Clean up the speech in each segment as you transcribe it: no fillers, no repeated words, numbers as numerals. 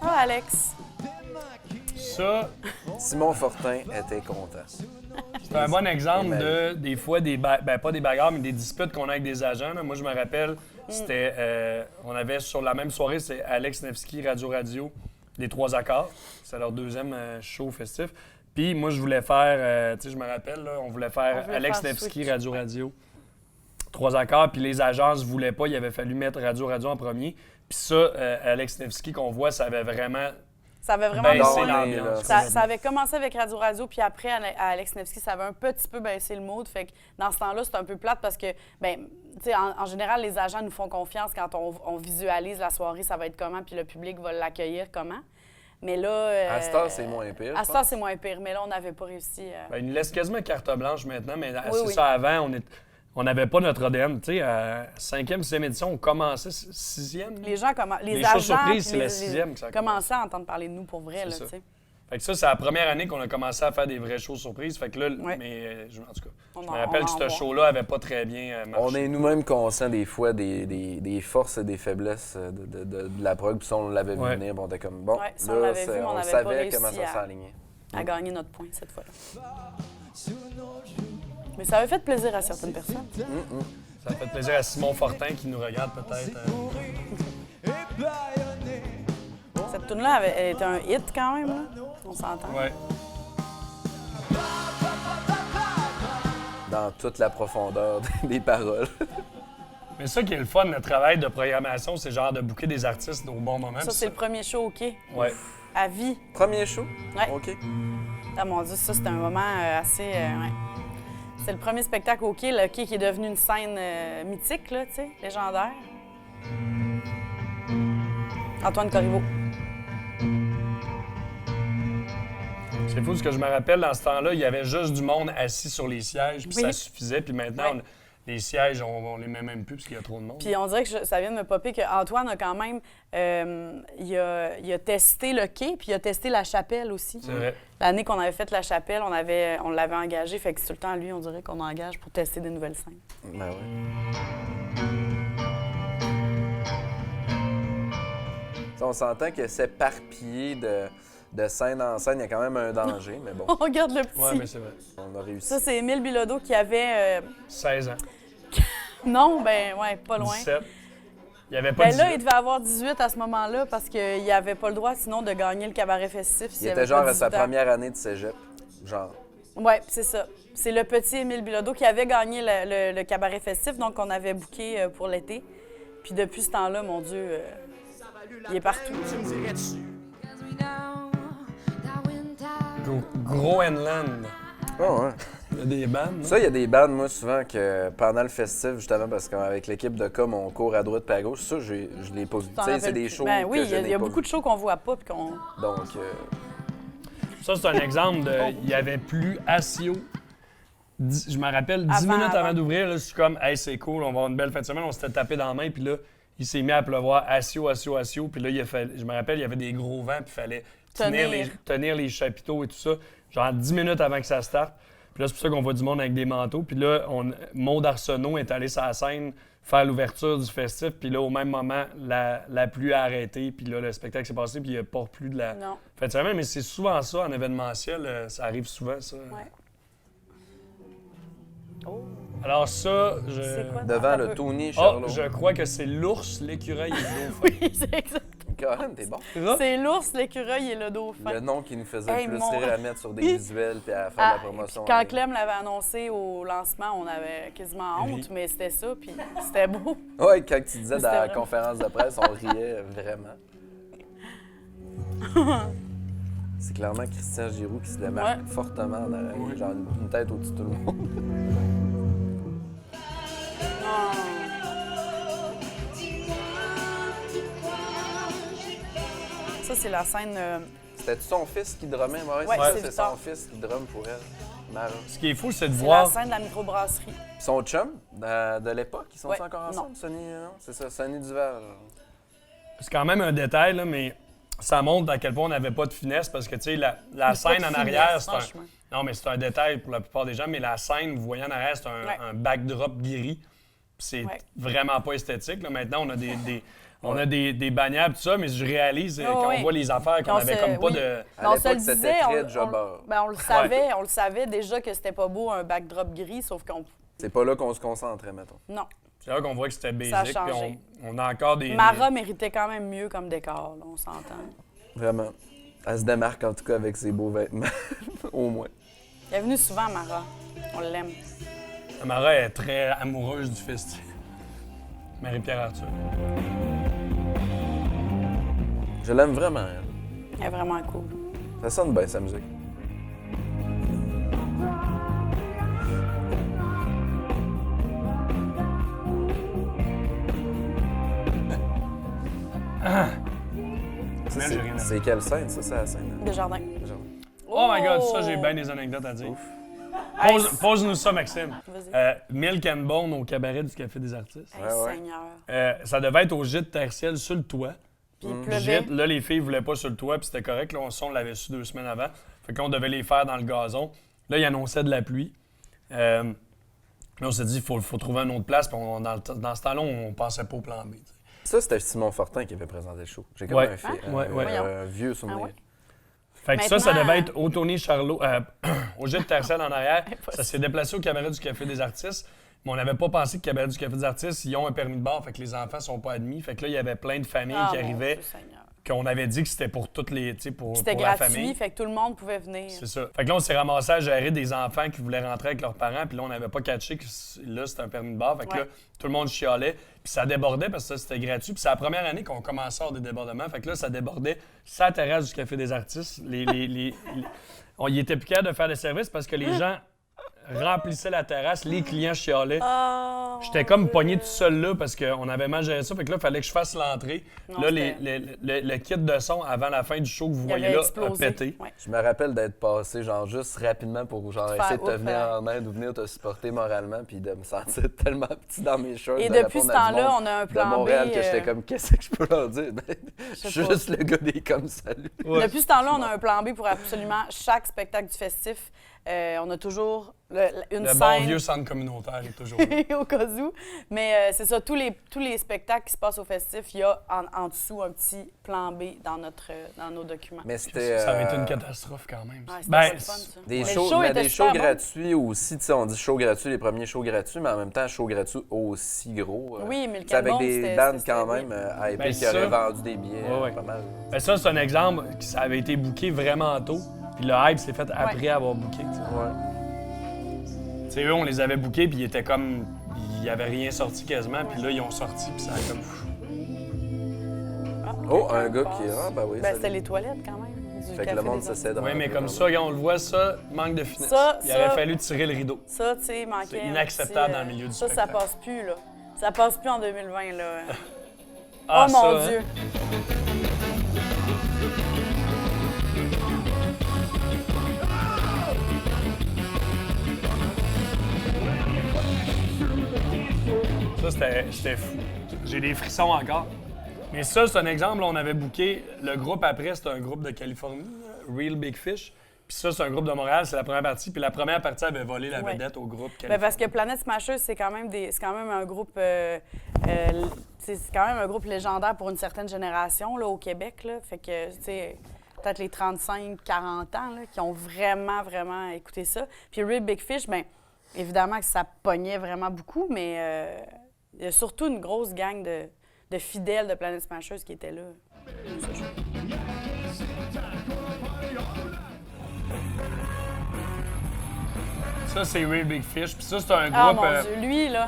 Ah, Alex. Ça, Simon Fortin était content. c'est un bon exemple de, des fois, pas des bagarres, mais des disputes qu'on a avec des agents. Là. Moi, je me rappelle, c'était, on avait sur la même soirée, c'est Alex Nevsky, Radio, les Trois Accords. C'est leur deuxième show festif. Puis moi, je voulais faire, tu sais, je me rappelle, là, on voulait faire Alex Nevsky, Radio. Trois Accords, puis les agences ne voulaient pas, il avait fallu mettre Radio en premier. Puis ça, Alex Nevsky qu'on voit, ça avait vraiment baissé l'ambiance. Ça avait commencé avec Radio, puis après, à Alex Nevsky, ça avait un petit peu baissé le mood. Fait que dans ce temps-là, c'est un peu plate parce que, ben, tu sais, en général, les agents nous font confiance quand on visualise la soirée, ça va être comment, puis le public va l'accueillir comment. Mais là... À cette heure, c'est moins pire. À cette heure, c'est moins pire. Mais là, on n'avait pas réussi. Ben, il nous laisse quasiment carte blanche maintenant, mais Oui. ça, avant, on n'avait pas notre ADN. Tu sais, à 5e, 6e édition, on commençait 6e. Les gens les agents, shows surprises, c'est la 6e que ça commençaient à entendre parler de nous pour vrai, là, ça. tu sais. Fait que ça, c'est la première année qu'on a commencé à faire des vrais shows surprises. Fait que là, mais en tout cas, je me rappelle que ce show-là avait pas très bien marché. On est nous-mêmes conscients des fois des forces et des faiblesses de la prog. Puis ça, on l'avait vu venir. On était comme, bon, si on l'avait vu, on savait comment ça s'alignait. À gagner notre point cette fois-là. Mais ça avait fait plaisir à certaines personnes. Ça a fait plaisir à Simon Fortin qui nous regarde peut-être. Cette tune-là elle était un hit quand même, là. On s'entend. Ouais. Dans toute la profondeur des paroles. Mais ça qui est le fun, notre travail de programmation, c'est genre de booker des artistes au bon moment. Ça, c'est le premier show, OK? Ouais. À vie. Premier show? Ouais. OK. Ah mon Dieu, ça, c'était un moment assez... ouais. C'est le premier spectacle au quai, le quai qui est devenu une scène mythique, là, tu sais, légendaire. Antoine Corriveau. C'est fou, ce que je me rappelle, dans ce temps-là, il y avait juste du monde assis sur les sièges, puis ça suffisait. Puis maintenant, les sièges, on les met même plus parce qu'il y a trop de monde. Puis on dirait que ça vient de me popper qu'Antoine a quand même... il a testé le quai, puis il a testé la chapelle aussi. C'est vrai. L'année qu'on avait fait la chapelle, on l'avait engagé. Fait que c'est tout le temps, lui, on dirait qu'on engage pour tester des nouvelles scènes. Ben oui. On s'entend que s'éparpiller de scène en scène, il y a quand même un danger, mais bon. On regarde le petit. Oui, mais c'est vrai. On a réussi. Ça, c'est Émile Bilodeau qui avait... 16 ans. Non, pas loin. 17. Il n'y avait pas 18. Là, il devait avoir 18 à ce moment-là parce qu'il n'avait pas le droit, sinon, de gagner le cabaret festif. Il était genre à sa première année de cégep, genre. Oui, c'est ça. C'est le petit Émile Bilodeau qui avait gagné le cabaret festif, donc on avait booké pour l'été. Puis depuis ce temps-là, mon Dieu, il est partout. Groenland. Oh, ouais. Il y a des bandes. Ça, il y a des bandes, moi, souvent, que pendant le festif, justement, parce qu'avec l'équipe de com, on court à droite et à gauche. Ça, je l'ai pas vu. Tu sais, c'est des shows Ben oui, que je n'ai il y a pas beaucoup vu. de shows qu'on voit pas puis qu'on... Donc, Ça, c'est un exemple de... Il y avait plus Asio. Je me rappelle, 10 minutes avant d'ouvrir, là, je suis comme, hey, c'est cool, on va avoir une belle fin de semaine. On s'était tapé dans la main, puis là, il s'est mis à pleuvoir Asio. Puis là, je me rappelle, il y avait des gros vents, puis il fallait tenir les chapiteaux et tout ça. Genre 10 minutes avant que ça starte. Puis là, c'est pour ça qu'on voit du monde avec des manteaux. Puis là, Maud Arsenault est allé sur la scène faire l'ouverture du festif. Puis là, au même moment, la pluie a arrêté. Puis là, le spectacle s'est passé. Puis il n'y a pas plus de la fin de semaine. Mais c'est souvent ça, en événementiel. Ça arrive souvent, ça. Ouais. Oh. Alors ça, devant le Tony Charlot. Je crois que c'est l'ours, l'écureuil et le dauphin. Oui, c'est exact. Quand même, t'es bon. C'est l'ours, l'écureuil et le dauphin. Le nom qui nous faisait le plus rire à mettre sur des visuels puis à faire de la promotion. Quand Clem l'avait annoncé au lancement, on avait quasiment honte, mais c'était ça, puis c'était beau. Oui, quand tu disais dans la conférence de presse, on riait vraiment. C'est clairement Christian Giroux qui se démarque fortement en arrière, genre une tête au-dessus de tout le monde. Ça, c'est la scène... C'était son fils qui drummait? Ouais, c'est son fils qui drumme pour elle, Mara. Ce qui est fou, c'est de C'est voir... la scène de la microbrasserie. Son chum de l'époque, ils sont encore ensemble? Non. Sonny, non? C'est ça, Sonny Duval. C'est quand même un détail, là, mais ça montre à quel point on n'avait pas de finesse parce que, tu sais, la scène en arrière, c'est un... Non, mais c'est un détail pour la plupart des gens, mais la scène, vous voyez en arrière, c'est un backdrop gris. C'est vraiment pas esthétique. Là. Maintenant, on a des bannières et tout ça, mais je réalise quand on voit les affaires qu'on avait comme pas de... À l'époque, c'était très jobber. On le savait déjà que c'était pas beau un backdrop gris, sauf qu'on... C'est pas là qu'on se concentrait, mettons. Non. C'est là qu'on voit que c'était basic, Ça a puis changé. on a encore des... Mara méritait quand même mieux comme décor, là, on s'entend. Vraiment. Elle se démarque en tout cas avec ses beaux vêtements, au moins. Elle est venue souvent, Mara. On l'aime. Mara est très amoureuse du festival. Marie-Pierre Arthur. Je l'aime vraiment, elle. Elle est vraiment cool. Ça sonne bien, sa musique. C'est quelle scène, ça? C'est la scène? Desjardins. Oh my God, ça, j'ai bien des anecdotes à dire. Pose-nous ça, Maxime. Milk and Bone au cabaret du Café des Artistes. Seigneur. Ça devait être au gîte tertiel sur le toit. Puis il pleuvait. Là, les filles voulaient pas sur le toit, puis c'était correct. Là, on l'avait su 2 semaines avant. Fait qu'on devait les faire dans le gazon. Là, il annonçait de la pluie. Là, on s'est dit, il faut trouver une autre place. Puis dans ce temps-là, on pensait pas au plan B. T'sais. Ça, c'était Simon Fortin qui avait présenté le show. J'ai comme un vieux souvenir. Ah ouais? Fait que ça devait être au Tony Charlot, au gîte tertiel en arrière. Ça s'est déplacé au cabaret du Café des Artistes. Mais on n'avait pas pensé que le cabaret du Café des Artistes, ils ont un permis de bar, fait que les enfants sont pas admis. Fait que là, il y avait plein de familles qui arrivaient. Qu'on avait dit que c'était pour toutes les, tu sais, pour la famille. C'était gratuit, fait que tout le monde pouvait venir. C'est ça. Fait que là, on s'est ramassé à gérer des enfants qui voulaient rentrer avec leurs parents, puis là, on n'avait pas catché que là, c'était un permis de bar. Fait que là, tout le monde chialait, puis ça débordait parce que ça, c'était gratuit. Puis c'est la première année qu'on commençait à avoir des débordements. Fait que là, ça débordait sur la terrasse du Café des Artistes. On y était plus capable de faire des services parce que les gens remplissaient la terrasse, les clients chialaient. J'étais comme pogné tout seul là parce qu'on avait mal géré ça. Fait que là, il fallait que je fasse l'entrée. Là, le kit de son avant la fin du show que vous voyez là a pété. Ouais. Je me rappelle d'être passé genre juste rapidement pour genre essayer de te venir en aide ou venir te supporter moralement puis de me sentir tellement petit dans mes shorts. Et depuis ce temps-là, on a un plan de Montréal B. Que j'étais comme, qu'est-ce que je peux leur dire? Je suis juste le gars des comme salut. Ouais. Depuis ce temps-là, on a un plan B pour absolument chaque spectacle du festif. On a toujours une scène. Le bon vieux centre communautaire est toujours là. Au cas où. Mais c'est ça, tous les spectacles qui se passent au festif, il y a en dessous un petit plan B dans nos documents. Mais c'était... Ça avait été une catastrophe quand même. Ouais, c'était pas le fun, ça. Des shows gratuits aussi. Tu sais, on dit shows gratuits, les premiers shows gratuits, mais en même temps, shows gratuits aussi gros. Oui, mais le avec des bandes quand même hypées qui auraient vendu des billets pas mal. Ben ça, c'est un exemple qui ça avait été booké vraiment tôt. Puis le hype s'est fait après avoir booké. Tu sais, eux, on les avait bookés, puis ils étaient comme... Il n'y avait rien sorti quasiment, puis là, ils ont sorti, puis ça a comme... Un gars qui... Ah, ben oui. C'était les toilettes, quand même. Fait que le monde se cède. Oui, mais comme ça, on le voit, ça, manque de finesse. Il aurait fallu tirer le rideau. Ça, tu sais, manquait... C'est inacceptable dans le milieu du spectacle. Ça passe plus, là. Ça passe plus en 2020, là. Oh mon Dieu! Ça, c'était fou. J'ai des frissons encore. Mais ça, c'est un exemple. On avait booké le groupe après, c'était un groupe de Californie, Real Big Fish. Puis ça, c'est un groupe de Montréal, c'est la première partie. Puis la première partie avait volé la vedette au groupe Californie. Parce que Planet Smashers, c'est quand même un groupe... c'est quand même un groupe légendaire pour une certaine génération là, au Québec. Là. Fait que, tu sais, peut-être les 35-40 ans là, qui ont vraiment, vraiment écouté ça. Puis Real Big Fish, bien, évidemment que ça pognait vraiment beaucoup, mais il y a surtout une grosse gang de fidèles de Planet Smashers qui étaient là. Ça, c'est Real Big Fish. Puis ça, c'est un groupe... Ah, mon Dieu, lui, là,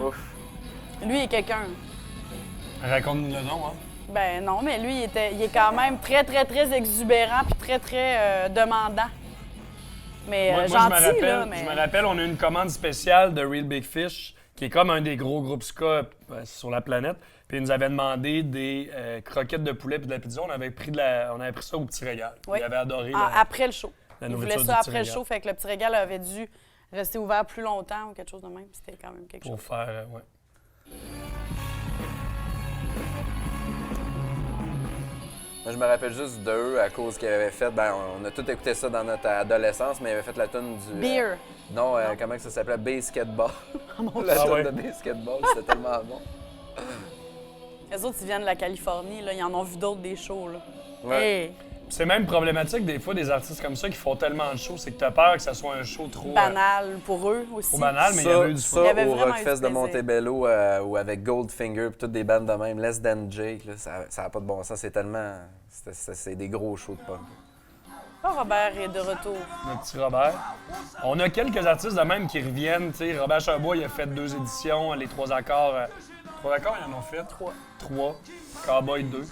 lui est quelqu'un. Raconte-nous le nom, hein? Ben non, mais lui, il est quand même très, très, très exubérant puis très, très demandant. Mais moi, gentil, je me rappelle, on a eu une commande spéciale de Real Big Fish qui est comme un des gros groupes ska sur la planète. Puis il nous avait demandé des croquettes de poulet et de la pizza. On avait pris ça au Petit Régal. Oui. Il avait adoré après le show. la Il nourriture voulait du ça Petit après le Régal. show, fait que le Petit Régal avait dû rester ouvert plus longtemps ou quelque chose de même. C'était quand même quelque chose. Pour faire, ouais. Moi, je me rappelle juste d'eux à cause qu'ils avaient fait. Ben, on a tout écouté ça dans notre adolescence, mais ils avaient fait la tune du. Beer. Non, comment ça s'appelait? Basketball. mon La tune ouais. de Basketball, c'était tellement bon. Les autres, ils viennent de la Californie, là. Ils en ont vu d'autres des shows, là. Ouais. Hey, C'est même problématique des fois des artistes comme ça qui font tellement de shows, c'est que t'as peur que ça soit un show trop banal pour eux aussi. trop banal, mais il y Ça, avait eu du ça, fun. Il y avait au vraiment eu Rockfest du de plaisir. Montebello ou avec Goldfinger puis toutes des bandes de même, Less Than Jake, là, ça n'a pas de bon sens. C'est tellement. C'est des gros shows de punk. Ah, Robert est de retour. Notre petit Robert. On a quelques artistes de même qui reviennent. T'sais, Robert Charbois, il a fait 2 éditions, les 3 accords. 3 accords, ils en ont fait? 3. Cowboy 2. Puis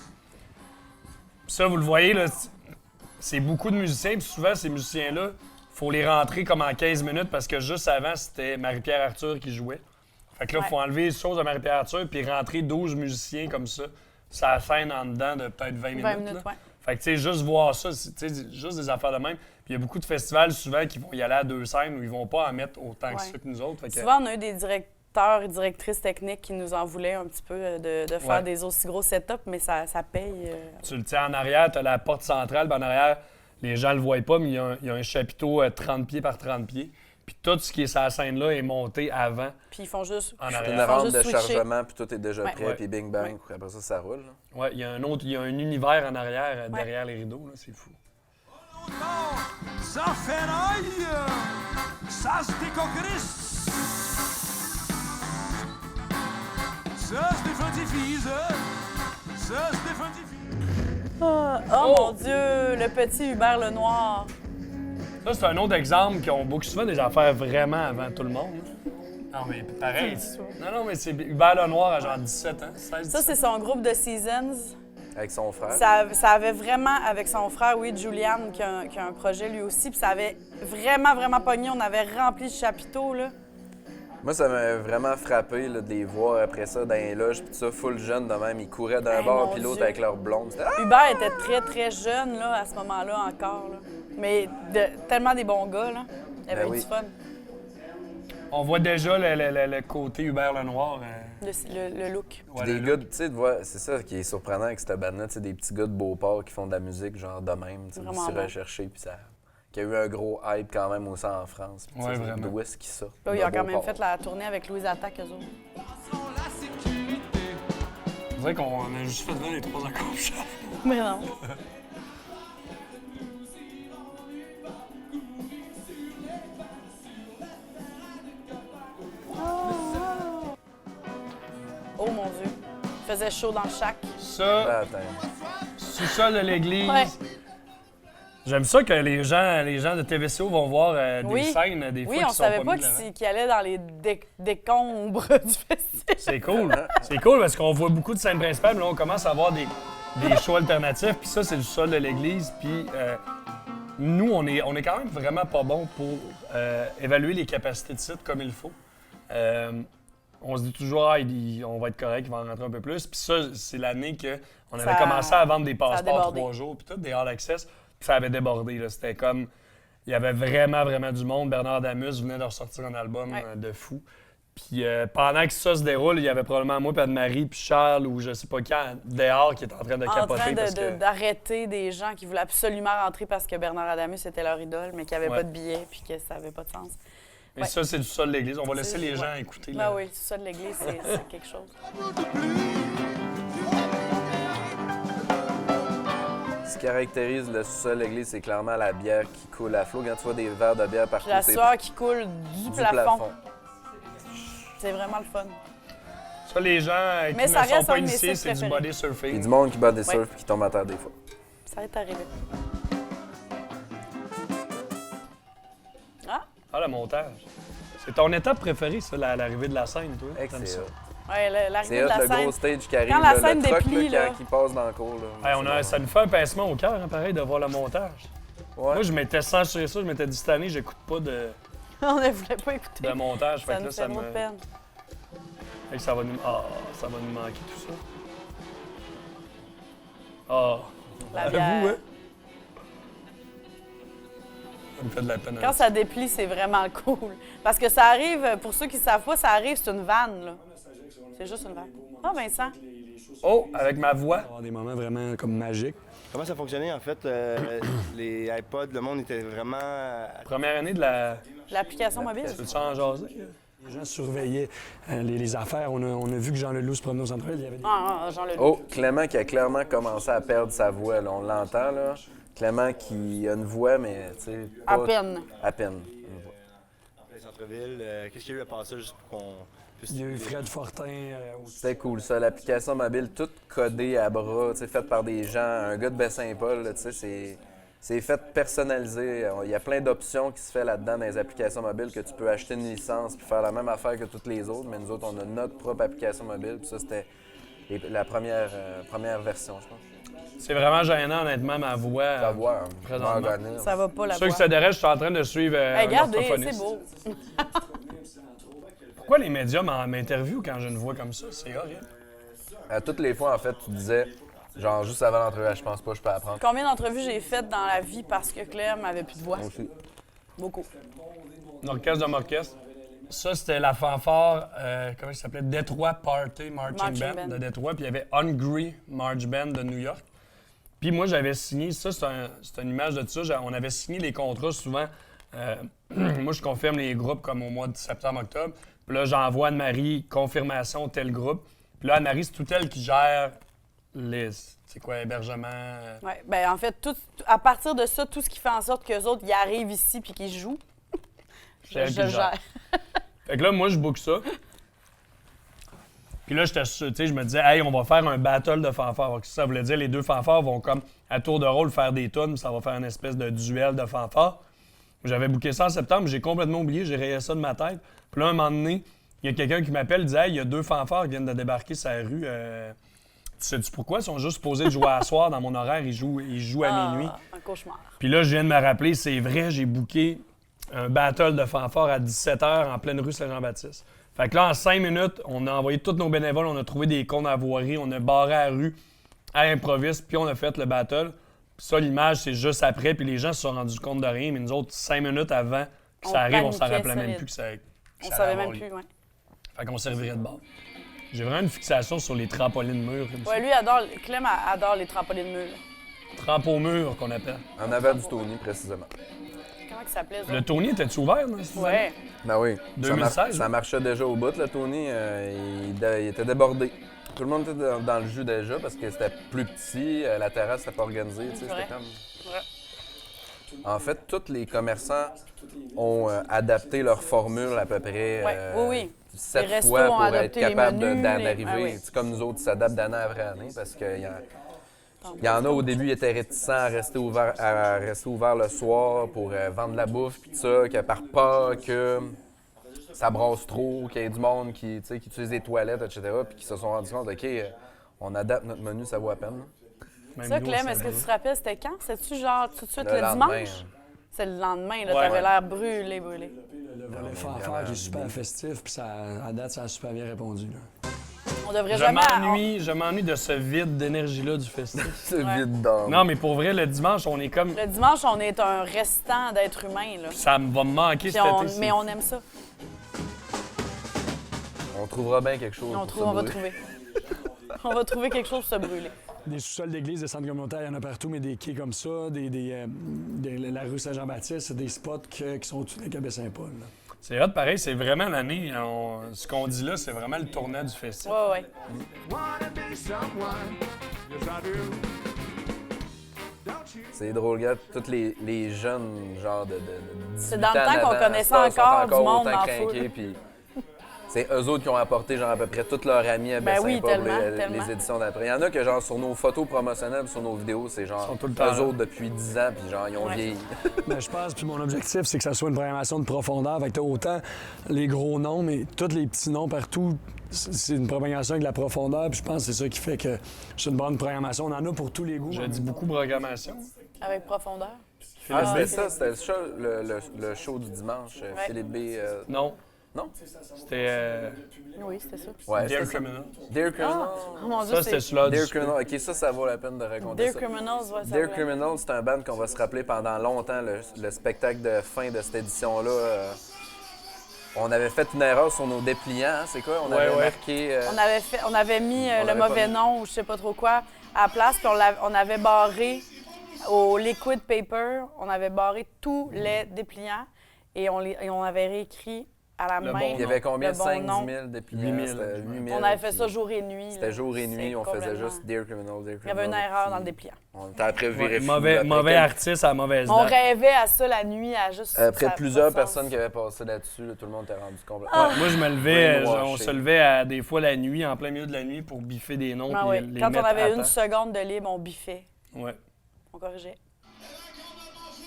ça, vous le voyez, là, c'est beaucoup de musiciens. Puis souvent, ces musiciens-là, il faut les rentrer comme en 15 minutes parce que juste avant, c'était Marie-Pierre Arthur qui jouait. Fait que là, il faut enlever les choses de Marie-Pierre Arthur puis rentrer 12 musiciens comme ça. Ça scène en dedans de peut-être 20 minutes. 20 minutes, là. ouais. Fait que, tu sais, juste voir ça, c'est juste des affaires de même. Puis il y a beaucoup de festivals, souvent, qui vont y aller à 2 scènes où ils vont pas en mettre autant que Ouais. ça que nous autres. Fait que, Souvent, on a eu des directeurs et directrices techniques qui nous en voulaient un petit peu de faire Ouais. des aussi gros setups, mais ça paye. tu le tiens en arrière, tu as la porte centrale, puis en arrière, les gens le voient pas, mais il y a un chapiteau 30 pieds par 30 pieds. Puis tout ce qui est sur la scène-là est monté avant. Puis ils font juste. En C'est arrière. une Ils font rampe juste de switcher. chargement puis tout est déjà Ouais. prêt, Ouais. puis bing bang, après ça roule. Là. Ouais, il y a un univers en arrière, derrière les rideaux, là, c'est fou. Ça fait raille, ça se décongrisse. Ça se défentifise, ça se défentifise. Oh mon Dieu, le petit Hubert Lenoir. Ça, c'est un autre exemple qu'on book souvent des affaires vraiment avant tout le monde. là. Non, mais pareil. Non, mais c'est Hubert Lenoir à genre 17 ans, 16, Ça, c'est son groupe de Seasons. Avec son frère. Ça avait vraiment, avec son frère, oui, Julian, qui a un projet lui aussi, puis ça avait vraiment, vraiment pogné. On avait rempli le chapiteau, là. Moi, ça m'a vraiment frappé là, de les voir après ça dans les loges, puis tout ça, full jeune de même. Ils couraient d'un Hey, bord mon puis l'autre Dieu. avec leur blonde. C'était, ah! Hubert était très, très jeune, là, à ce moment-là encore, là. Mais tellement des bons gars, là. Il y avait Ben eu oui. du fun. On voit déjà le côté Hubert Lenoir. Le look. Ouais, Des le gars, look. tu sais, de voir- c'est ça qui est surprenant avec cette bande-là, tu sais, des petits gars de Beauport qui font de la musique, genre de même, tu sais, Vraiment aussi bon. recherché, puis ça. Qui a eu un gros hype quand même aussi en France. Puis, tu sais, Ouais, c'est vraiment. D'où est-ce qu'ils sortent? Là, ils De ont quand même Beauport. fait la tournée avec Louise Attaque, eux autres. On dirait qu'on a juste fait venir les 3 accords. Mais non. Oh mon Dieu. Il faisait chaud dans le shack. Ça, Attends. sous-sol de l'église. Ouais. J'aime ça que les gens de TVCO vont voir des Oui. scènes, des fois, Oui, qui on sont savait pas mis de l'avant. qu'il allait dans les décombres du festival. C'est cool. C'est cool parce qu'on voit beaucoup de scènes principales, mais là, on commence à avoir des shows alternatifs. Puis ça, c'est le sol de l'église. Puis nous, on est quand même vraiment pas bon pour évaluer les capacités de site comme il faut. On se dit toujours, on va être correct, il va en rentrer un peu plus. Puis ça, c'est l'année qu'on avait Ça- commencé à vendre des a passeports débordé. 3 jours, puis tout, des all access. Puis ça avait débordé. Là. C'était comme. Il y avait vraiment, vraiment du monde. Bernard Damus venait de ressortir un album Ouais. de fou. Puis pendant que ça se déroule, il y avait probablement moi, puis Anne-Marie, puis Charles, ou je sais pas quand, dehors, qui est en train de En capoter. train parce que... d'arrêter des gens qui voulaient absolument rentrer parce que Bernard Adamus était leur idole, mais qui n'avaient Ouais. pas de billets puis que ça n'avait pas de sens. Mais Ouais. ça, c'est du sol de l'église. On va laisser C'est- les gens ouais. écouter. Ben là. oui, c'est ça de l'église, c'est quelque chose. Ce qui caractérise le sous-sol de l'église, c'est clairement la bière qui coule à flot. Quand tu vois des verres de bière partout, Puis la c'est sueur qui coule du plafond. C'est vraiment le fun. Ça, les gens qui Mais ça ne sont reste pas un de mes initiés, sites c'est du préférés. body surfing. Il y a du monde qui bat des Ouais. surfs et qui tombe à terre des fois. Ça est arrivé. Ah? Ah, le montage. C'est ton étape préférée, ça, l'arrivée de la scène, toi? Hey, T'aimes c'est ça? hot. Ouais, l'arrivée C'est de hot, la le scène. gros stage qui arrive, Quand la là, scène le truck déplie, là, là. qui passe dans le cours. Là. Hey, C'est bon. ça nous fait un pincement au cœur, hein, pareil, de voir le montage. Ouais. Moi, je m'étais censuré ça, je m'étais dit cette année, j'écoute pas de On ne voulait pas écouter. montage. Fait Ça que nous là, fait trop de peine. Hey, ça va nous manquer tout ça. Ah. La Vous, bière. hein? Ça me fait de la peine. Quand ça déplie, c'est vraiment cool. Parce que ça arrive, pour ceux qui ne savent pas, ça arrive, c'est une vanne, là. C'est juste une vanne. Ah, Vincent. Oh, avec ma voix. Avoir des moments vraiment comme magiques. Comment ça fonctionnait, en fait? Les iPods, le monde était vraiment... Première année de la... L'application mobile. Peux-tu en jaser? Les gens surveillaient les affaires. On a vu que Jean Leloup se promenait au centre-ville. Il y avait des... Jean-Leloup. Oh, Clément qui a clairement commencé à perdre sa voix, là. On l'entend, là. Clément qui a une voix, mais, tu sais... À peine. À peine. En plein centre-ville. Qu'est-ce qu'il y a eu à passer juste pour qu'on puisse... Il y a eu Fred Fortin aussi. C'était cool, ça. L'application mobile, toute codée à bras, tu sais, faite par des gens. Un gars de Baie-Saint-Paul, là, tu sais, c'est fait personnalisé. Il y a plein d'options qui se fait là-dedans dans les applications mobiles que tu peux acheter une licence puis faire la même affaire que toutes les autres. Mais nous autres, on a notre propre application mobile. Puis ça, c'était la première version, je pense. C'est vraiment gênant, honnêtement, ma voix. Ta voix, présentement. Ça va pas, la Ceux voix. qui s'adhèrent, je suis en train de suivre un Regardez, orthophoniste. c'est beau. Pourquoi les médias m'interviewent quand j'ai une voix comme ça? C'est horrible. À toutes les fois, en fait, tu disais, genre, juste avant l'entrevue, je pense pas que je peux apprendre. Combien d'entrevues j'ai faites dans la vie parce que Claire m'avait plus de voix? Moi aussi. Beaucoup. L'orchestre de m'orchestre. Ça, c'était la fanfare, comment ça s'appelait? Detroit Party Marching Band de Detroit. Puis il y avait Hungry March Band de New York. Puis moi, j'avais signé, ça, c'est une image de ça. On avait signé les contrats souvent. Moi, je confirme les groupes comme au mois de septembre-octobre. Puis là, j'envoie Anne-Marie, confirmation, tel groupe. Puis là, Anne-Marie, c'est tout elle qui gère les, c'est quoi, hébergement. Oui, bien, en fait, à partir de ça, tout ce qui fait en sorte qu'eux autres, ils arrivent ici puis qu'ils jouent, C'est elle je qui gère. Fait que là, moi, je book ça. Puis là, je me disais, hey, on va faire un battle de fanfares. Ça voulait dire les deux fanfares vont comme à tour de rôle faire des tunes, ça va faire une espèce de duel de fanfares. J'avais booké ça en septembre, j'ai complètement oublié, j'ai rayé ça de ma tête. Puis là, un moment donné, il y a quelqu'un qui m'appelle, dit, hey, il y a deux fanfares qui viennent de débarquer sur la rue. Tu sais-tu pourquoi? Ils sont juste supposés de jouer à soir dans mon horaire, ils jouent à minuit. Un cauchemar. Puis là, je viens de me rappeler, c'est vrai, j'ai booké un battle de fanfare à 17h en pleine rue Saint-Jean-Baptiste. Fait que là, en 5 minutes, on a envoyé tous nos bénévoles, on a trouvé des cons à voirie, on a barré la rue à l'improviste, puis on a fait le battle. Puis ça, l'image, c'est juste après, puis les gens se sont rendus compte de rien, mais nous autres, 5 minutes avant que ça arrive, on s'en rappelait même plus que ça On savait même plus, oui. Fait qu'on servirait de bord. J'ai vraiment une fixation sur les trampolines murs. Oui, lui, Clem adore les trampolines murs. Trampo mur qu'on appelle. En avant du Tony, précisément. Comment il s'appelait, ça? Le Tony, était-tu ouvert? Dans cette Ouais. Ben oui. 2016, Ça marchait déjà au bout, le Tony. Il était débordé. Tout le monde était dans le jus déjà parce que c'était plus petit, la terrasse n'était pas organisée. Tu sais, vrai. c'était comme... Ouais. En fait, tous les commerçants ont adapté leur formule à peu près oui. 7 Les restos fois ont pour être adapté les capable menus, d'en les- arriver. Ah oui. C'est comme nous autres, ils s'adaptent d'année après année parce qu'il y en a au début, ils étaient réticents à rester ouverts le soir pour vendre de la bouffe puis tout ça, que par peur que ça brasse trop, qu'il y ait du monde qui utilise des toilettes, etc. Puis qui se sont rendus compte, OK, on adapte notre menu, ça vaut la peine. Même Ça, nous, Clem, on est-ce que tu savait. te rappelles, c'était quand? C'était-tu genre tout de suite Le le lendemain. dimanche? C'est le lendemain, là, Ouais, t'avais ouais. l'air brûlé. Le volet fanfare qui est super festif, puis à date, ça a super bien répondu. Là. On devrait jamais... Je m'ennuie de ce vide d'énergie-là du festival. C'est Ouais. vide d'âme. Non, mais pour vrai, le dimanche, on est comme... Le dimanche, on est un restant d'être humain, là. Ça va me manquer Puis cet été. mais on aime ça. On trouvera bien quelque chose. On pour se va brûler. trouver. On va trouver quelque chose pour se brûler. Des sous-sols d'église, des centres communautaires, il y en a partout, mais des quais comme ça, la rue Saint-Jean-Baptiste, c'est des spots qui sont au-dessus de la Saint-Paul. là. C'est hot, pareil, c'est vraiment l'année. Ce qu'on dit là, c'est vraiment le tournant du festival. Ouais. Wanna be someone, yes I do. Don't you? C'est drôle, gars, tous les jeunes, genre de 18 C'est dans le ans temps qu'on d'avant, connaissait stars, sont encore du monde autant dans la craqués, foule. puis c'est eux autres qui ont apporté genre à peu près tous leurs amis à Ben oui, Baie-Saint-Paul tellement. les éditions d'après. Il y en a que genre sur nos photos promotionnelles, sur nos vidéos, c'est genre Ils sont tout le temps eux là. autres depuis 10 ans, puis genre ils ont Ouais. vieilli. Ben, je pense, puis mon objectif, c'est que ça soit une programmation de profondeur. Fait que t'as autant les gros noms, mais tous les petits noms partout, c'est une propagation avec de la profondeur. Puis je pense que c'est ça qui fait que c'est une bonne programmation. On en a pour tous les goûts. Je dis beaucoup programmation. Avec profondeur. Ah, c'était Philippe ça, c'était le show du dimanche, Ouais. Philippe B. Non. Non? C'était Oui, c'était ça. Ouais, Dear c'était ça. Criminal. Dear Criminal. Oh mon Dieu, Ça, c'était celui-là du Dear souper. Criminal. OK, ça vaut la peine de raconter Dear ça. Criminals, ouais, ça Dear voulait- Criminal, c'est un band qu'on va se rappeler pendant longtemps, le spectacle de fin de cette édition-là. On avait fait une erreur sur nos dépliants, hein, c'est quoi? On avait Ouais. marqué... On avait mis On le l'avait pas mauvais mis. nom ou je sais pas trop quoi à la place, puis on avait barré au liquid paper, on avait barré tous les dépliants et on avait réécrit à la Le main. bon Il y avait combien? le bon 5 nom. 000 dépliants? 8 000. C'était 8 000. On avait fait puis ça jour et nuit. C'était là. jour et nuit, C'est on faisait complètement- juste Dear Criminal, Dear Criminal. Il y avait une erreur puis dans le dépliant. On était après viré Ouais, fou. mauvais Après mauvais quelques- artiste à mauvaise On date. rêvait à ça la nuit, à juste. Après ça a plusieurs pas de personnes sens. qui avaient passé là-dessus, là, tout le monde était rendu complètement... Ah! Moi, je me levais, Brainwashing. on se levait à, des fois la nuit, en plein milieu de la nuit, pour biffer des noms. Ah puis ouais. les Quand on mettre à avait une temps. seconde de libre, on biffait. Ouais. On corrigeait.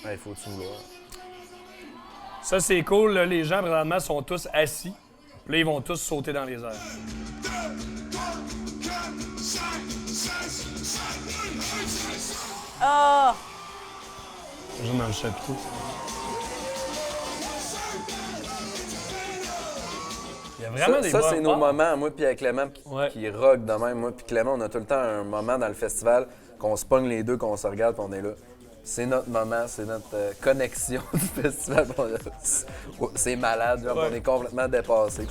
Il faut-tu vouloir? Ça, c'est cool. Là, les gens, présentement, sont tous assis. Puis là, ils vont tous sauter dans les airs. Ah! Juste dans le chapiteau. Il y a vraiment des Ça, bons c'est nos repas. moments, moi puis avec Clément, Ouais. qui rock de même. Moi puis Clément, on a tout le temps un moment dans le festival qu'on se pogne les deux, qu'on se regarde, puis on est là. C'est notre moment, c'est notre connexion du festival. C'est malade, genre, Ouais. on est complètement dépassés.